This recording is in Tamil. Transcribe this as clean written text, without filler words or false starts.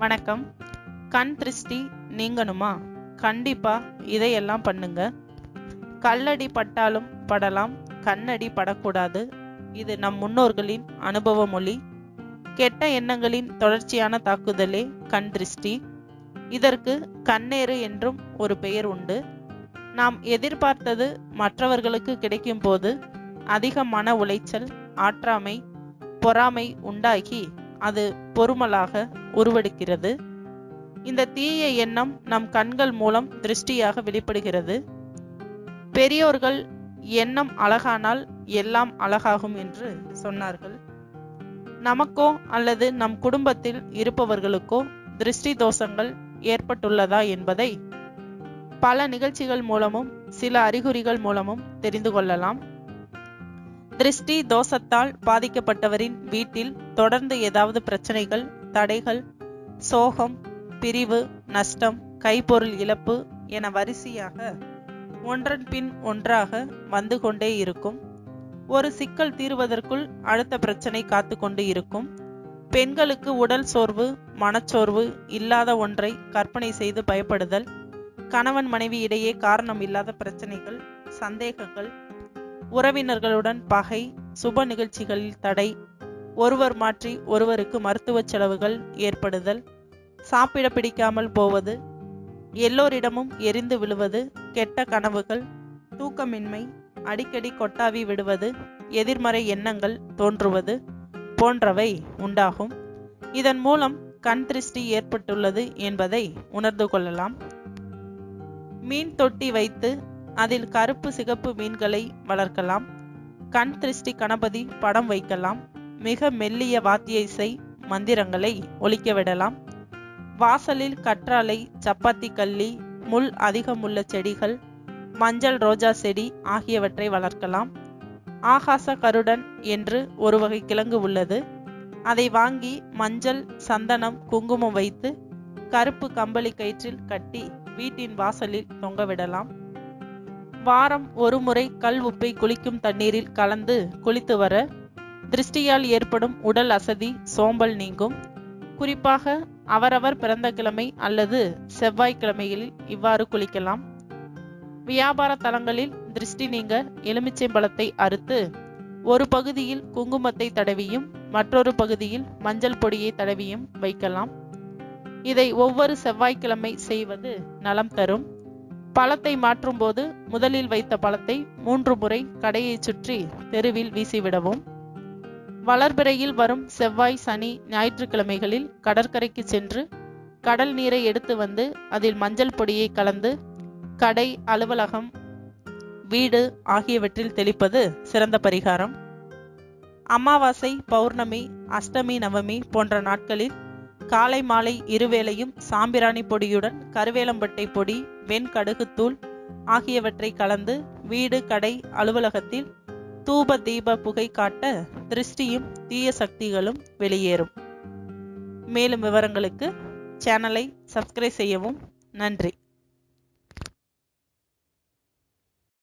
வணக்கம். கண் திருஷ்டி நீங்கணுமா? கண்டிப்பா இதையெல்லாம் பண்ணுங்க. கல்லடி பட்டாலும் படலாம், கண்ணடி படக்கூடாது. இது நம் முன்னோர்களின் அனுபவ மொழி. கெட்ட எண்ணங்களின் தொடர்ச்சியான தாக்குதலே கண் திருஷ்டி. இதற்கு கண்ணேறு என்றும் ஒரு பெயர் உண்டு. நாம் எதிர்பார்த்தது மற்றவர்களுக்கு கிடைக்கும் போது அதிக மன உளைச்சல், ஆற்றாமை, பொறாமை உண்டாகி அது பொறுமலாக உருவெடுக்கிறது. இந்த தீய எண்ணம் நம் கண்கள் மூலம் திருஷ்டியாக வெளிப்படுகிறது. பெரியோர்கள் எண்ணம் அழகானால் எல்லாம் அழகாகும் என்று சொன்னார்கள். நமக்கோ அல்லது நம் குடும்பத்தில் இருப்பவர்களுக்கோ திருஷ்டி தோஷங்கள் ஏற்பட்டுள்ளதா என்பதை பல நிகழ்ச்சிகள் மூலமும் சில அறிகுறிகள் மூலமும் தெரிந்து கொள்ளலாம். திருஷ்டி தோஷத்தால் பாதிக்கப்பட்டவரின் வீட்டில் தொடர்ந்து ஏதாவது பிரச்சனைகள், தடைகள், சோகம், பிரிவு, நஷ்டம், கைப்பொருள் இழப்பு என வரிசையாக ஒன்றன் பின் ஒன்றாக வந்து கொண்டே இருக்கும். ஒரு சிக்கல் தீர்வதற்குள் அடுத்த பிரச்சனை காத்து கொண்டு இருக்கும். பெண்களுக்கு உடல் சோர்வு, மனச்சோர்வு, இல்லாத ஒன்றை கற்பனை செய்து பயப்படுதல், கணவன் மனைவி இடையே காரணம் இல்லாத பிரச்சனைகள், சந்தேகங்கள், உறவினர்களுடன் பகை, சுப நிகழ்ச்சிகளில் தடை, ஒருவர் மாற்றி ஒருவருக்கு மருத்துவ செலவுகள் ஏற்படுதல், சாப்பிட பிடிக்காமல் போவது, எல்லோரிடமும் எரிந்து விழுவது, கெட்ட கனவுகள், தூக்கமின்மை, அடிக்கடி கொட்டாவி விடுவது, எதிர்மறை எண்ணங்கள் தோன்றுவது போன்றவை உண்டாகும். இதன் மூலம் கண் திருஷ்டி ஏற்பட்டுள்ளது என்பதை உணர்ந்து கொள்ளலாம். மீன் தொட்டி வைத்து அதில் கருப்பு சிகப்பு மீன்களை வளர்க்கலாம். கண் திருஷ்டி கணபதி படம் வைக்கலாம். மிக மெல்லிய வாத்திய இசை மந்திரங்களை ஒலிக்க விடலாம். வாசலில் கற்றாழை, சப்பாத்தி கள்ளி, முள் அதிகமுள்ள செடிகள், மஞ்சள் ரோஜா செடி ஆகியவற்றை வளர்க்கலாம். ஆகாச கருடன் என்று ஒரு வகை கிழங்கு உள்ளது. அதை வாங்கி மஞ்சள், சந்தனம், குங்குமம் வைத்து கருப்பு கம்பளி கயிற்றில் கட்டி வீட்டின் வாசலில் தொங்கவிடலாம். வாரம் ஒரு முறை கல் உப்பை குளிக்கும் தண்ணீரில் கலந்து குளித்து வர திருஷ்டியால் ஏற்படும் உடல் அசதி, சோம்பல் நீங்கும். குறிப்பாக அவரவர் பிறந்த கிழமை அல்லது செவ்வாய்க்கிழமைகளில் இவ்வாறு குளிக்கலாம். வியாபார தலங்களில் திருஷ்டி நீங்க எலுமிச்சைம்பழத்தை அறுத்து ஒரு பகுதியில் குங்குமத்தை தடவியும் மற்றொரு பகுதியில் மஞ்சள் பொடியை தடவியும் வைக்கலாம். இதை ஒவ்வொரு செவ்வாய்க்கிழமை செய்வது நலம் தரும். பழத்தை மாற்றும் போது முதலில் வைத்த பழத்தை 3 முறை கடையை சுற்றி தெருவில் வீசிவிடவும். வளர்பிறையில் வரும் செவ்வாய், சனி, ஞாயிற்றுக்கிழமைகளில் கடற்கரைக்கு சென்று கடல் நீரை எடுத்து வந்து அதில் மஞ்சள் பொடியை கலந்து கடை, அலுவலகம், வீடு ஆகியவற்றில் தெளிப்பது சிறந்த பரிகாரம். அமாவாசை, பௌர்ணமி, அஷ்டமி, நவமி போன்ற நாட்களில் காலை மாலை இருவேளையும் சாம்பிராணி பொடியுடன் கருவேலம்பட்டை பொடி, வெண்கடுகுத்தூள் ஆகியவற்றை கலந்து வீடு, கடை, அலுவலகத்தில் தூப தீப புகை காட்ட திருஷ்டியும் தீய சக்திகளும் வெளியேறும். மேலும் விவரங்களுக்கு சேனலை சப்ஸ்கிரைப் செய்யவும். நன்றி.